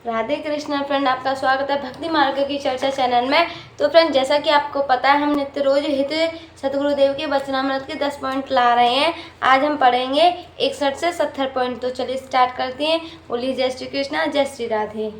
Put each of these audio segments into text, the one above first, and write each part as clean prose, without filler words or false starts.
Radhe Krishna friend, आपका स्वागत है भक्ति मार्ग की चर्चा चैनल में। तो फ्रेंड, जैसा कि आपको पता है, हम नित्य रोज हित सतगुरुदेव के वचनामृत के 10 पॉइंट ला रहे हैं। आज हम पढ़ेंगे 61 से 70 पॉइंट। तो चलिए स्टार्ट करते हैं। बोलिए जय श्री कृष्ण, जय श्री राधे।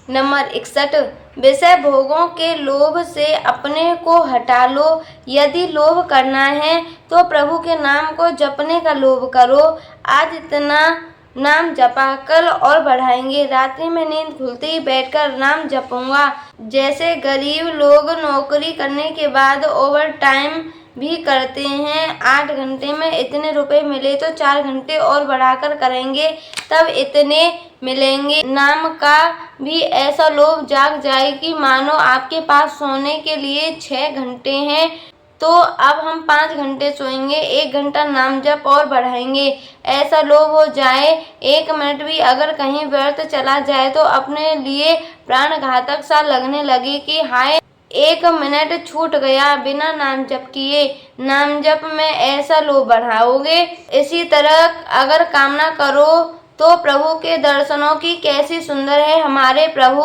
नंबर 61, विषय भोगों के लोभ से अपने को हटा लो। यदि लोभ करना है तो प्रभु के नाम को जपने का लोभ करो। आज इतना नाम जपा, कल और बढ़ाएंगे। रात्रि में नींद खुलते ही बैठकर नाम जपूंगा। जैसे गरीब लोग नौकरी करने के बाद ओवर टाइम भी करते हैं। 8 घंटे में इतने रुपए मिले तो 4 घंटे और बढ़ाकर करेंगे, तब इतने मिलेंगे। नाम का भी ऐसा लोभ जाग जाए कि मानो आपके पास सोने के लिए 6 घंटे हैं तो अब हम 5 घंटे सोएंगे, 1 घंटा नाम जप और बढ़ाएंगे। ऐसा लोभ हो जाए, 1 मिनट भी अगर कहीं व्यर्थ चला जाए तो अपने लिए प्राणघातक सा लगने लगे कि हाय 1 मिनट छूट गया बिना नाम जप किए। नाम जप में ऐसा लोभ बढ़ाओगे। इसी तरह अगर कामना करो तो प्रभु के दर्शनों की कैसी सुंदर है हमारे प्रभु।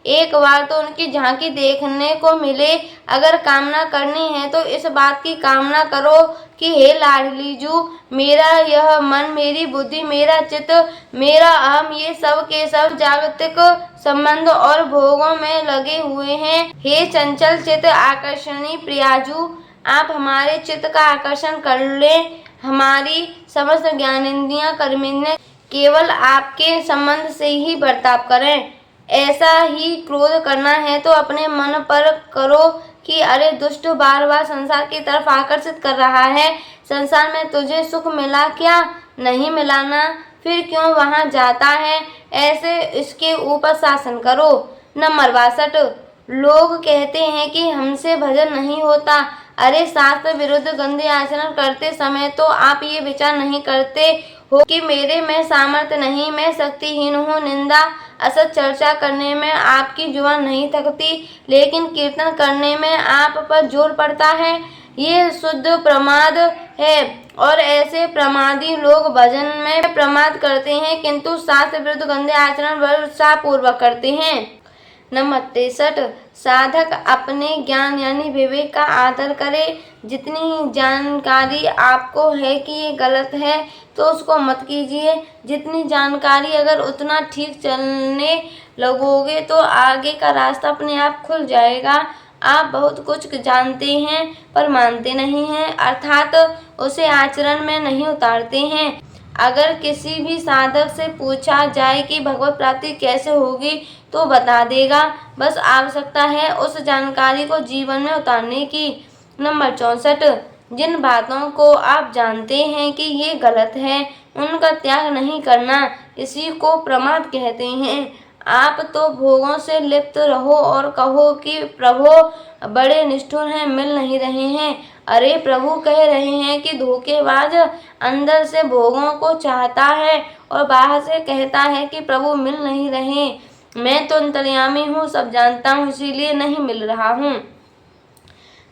एक बार तो उनकी झांकी देखने को मिले। अगर कामना करनी है तो इस बात की कामना करो कि हे लाडली जू, मेरा यह मन, मेरी बुद्धि, मेरा चित्त, मेरा अहम, ये सब के सब जागतिक संबंध और भोगों में लगे हुए हैं। हे चंचल चित्त आकर्षणी प्रियाजू, आप हमारे चित्त का आकर्षण कर लें। हमारी समस्त ज्ञानेंद्रियां कर्मेंद्रियां केवल आपके संबंध से ही बर्ताव करें। ऐसा ही क्रोध करना है तो अपने मन पर करो कि अरे दुष्ट बार बार संसार की तरफ आकर्षित कर रहा है। संसार में तुझे सुख मिला क्या? नहीं मिला ना, फिर क्यों वहां जाता है? ऐसे इसके ऊपर शासन करो। नंबर 62, लोग कहते हैं कि हमसे भजन नहीं होता। अरे शास्त्र विरुद्ध गंदे आचरण करते समय तो आप ये विचार नहीं करते हो कि मेरे में सामर्थ्य नहीं, मैं शक्तिहीन हूँ। निंदा असत चर्चा करने में आपकी जुबान नहीं थकती, लेकिन कीर्तन करने में आप पर जोर पड़ता है। ये शुद्ध प्रमाद है और ऐसे प्रमादी लोग भजन में प्रमाद करते हैं किंतु शास्त्र विरुद्ध गंदे आचरण बड़े उत्साहपूर्वक करते हैं। नंबर 63, साधक अपने ज्ञान यानी विवेक का आदर करे। जितनी जानकारी आपको है कि ये गलत है तो उसको मत कीजिए। जितनी जानकारी अगर उतना ठीक चलने लगोगे तो आगे का रास्ता अपने आप खुल जाएगा। आप बहुत कुछ जानते हैं पर मानते नहीं हैं, अर्थात उसे आचरण में नहीं उतारते हैं। अगर किसी भी साधक से पूछा जाए कि भगवत प्राप्ति कैसे होगी तो बता देगा। बस आवश्यकता है उस जानकारी को जीवन में उतारने की। नंबर 64, जिन बातों को आप जानते हैं कि ये गलत है उनका त्याग नहीं करना, इसी को प्रमाद कहते हैं। आप तो भोगों से लिप्त रहो और कहो कि प्रभु बड़े निष्ठुर हैं, मिल नहीं रहे हैं। अरे प्रभु कह रहे हैं कि धोखेबाज अंदर से भोगों को चाहता है और बाहर से कहता है कि प्रभु मिल नहीं रहे। मैं तो अंतर्यामी हूँ, सब जानता हूँ, इसीलिए नहीं मिल रहा हूँ।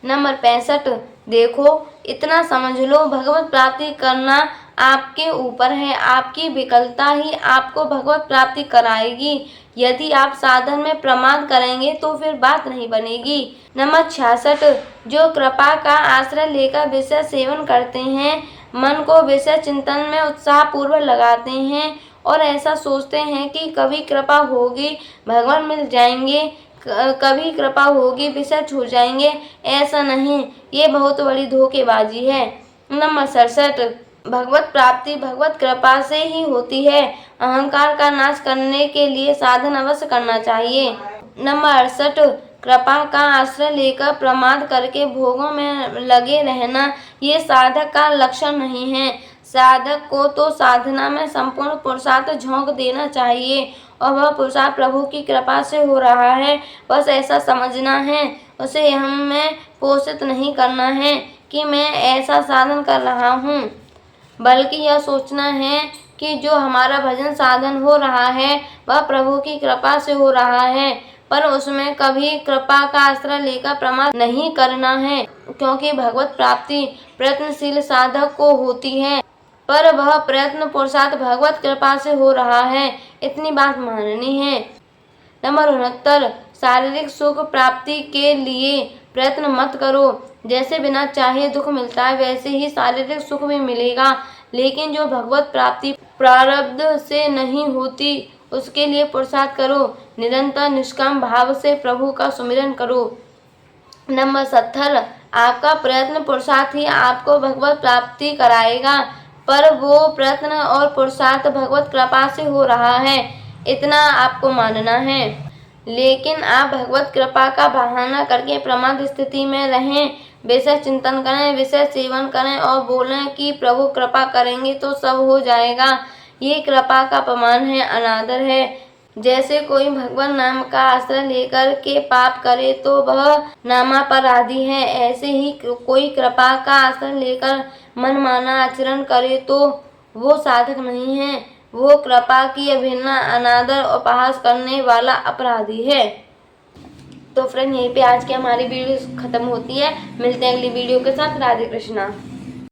नंबर 65, देखो इतना समझ लो, भगवत प्राप्ति करना आपके ऊपर है। आपकी विकलता ही आपको भगवत प्राप्ति कराएगी। यदि आप साधन में प्रमाद करेंगे तो फिर बात नहीं बनेगी। नंबर 66, जो कृपा का आश्रय लेकर विषय सेवन करते हैं, मन को विषय चिंतन में उत्साह पूर्वक लगाते हैं और ऐसा सोचते हैं कि कभी कृपा होगी भगवान मिल जाएंगे, कभी कृपा होगी विषय छूट जाएंगे। ऐसा नहीं, ये बहुत बड़ी धोखेबाजी है। नंबर 67, भगवत प्राप्ति भगवत कृपा से ही होती है। अहंकार का नाश करने के लिए साधन अवश्य करना चाहिए। नंबर 68, कृपा का आश्रय लेकर प्रमाद करके भोगों में लगे रहना ये साधक का लक्षण नहीं है। साधक को तो साधना में संपूर्ण पुरुषार्थ झोंक देना चाहिए और वह पुरुषार्थ प्रभु की कृपा से हो रहा है, बस ऐसा समझना है। उसे हम में पोषित नहीं करना है कि मैं ऐसा साधन कर रहा हूँ, बल्कि यह सोचना है कि जो हमारा भजन साधन हो रहा है वह प्रभु की कृपा से हो रहा है, पर उसमें कभी कृपा का आश्रय लेकर प्रमाद नहीं करना है, क्योंकि भगवत प्राप्ति प्रयत्नशील साधक को होती है। पर वह प्रयत्न पुरुषार्थ भगवत कृपा से हो रहा है, इतनी बात माननी है। नंबर 69, शारीरिक सुख प्राप्ति के लिए प्रयत्न मत करो। जैसे बिना चाहे दुख मिलता है वैसे ही शारीरिक सुख भी मिलेगा, लेकिन जो भगवत प्राप्ति प्रारब्ध से नहीं होती उसके लिए पुरुषार्थ करो। निरंतर निष्काम भाव से प्रभु का सुमिरन करो। नंबर 70, आपका प्रयत्न पुरुषार्थ ही आपको भगवत प्राप्ति कराएगा, पर वो प्रयत्न और पुरुषार्थ भगवत कृपा से हो रहा है, इतना आपको मानना है। लेकिन आप भगवत कृपा का बहाना करके प्रमाद स्थिति में रहें, विषय चिंतन करें, विषय सेवन करें और बोलें कि प्रभु कृपा करेंगे तो सब हो जाएगा, ये कृपा का अपमान है, अनादर है। जैसे कोई भगवान नाम का आश्रय लेकर के पाप करे तो वह नामापराधी है, ऐसे ही कोई कृपा का आश्रय लेकर मनमाना आचरण करे तो वो साधक नहीं है, वो कृपा की अवहेलना, अनादर और उपहास करने वाला अपराधी है। तो फ्रेंड, यहीं पे आज की हमारी वीडियो खत्म होती है। मिलते हैं अगली वीडियो के साथ। राधे कृष्णा।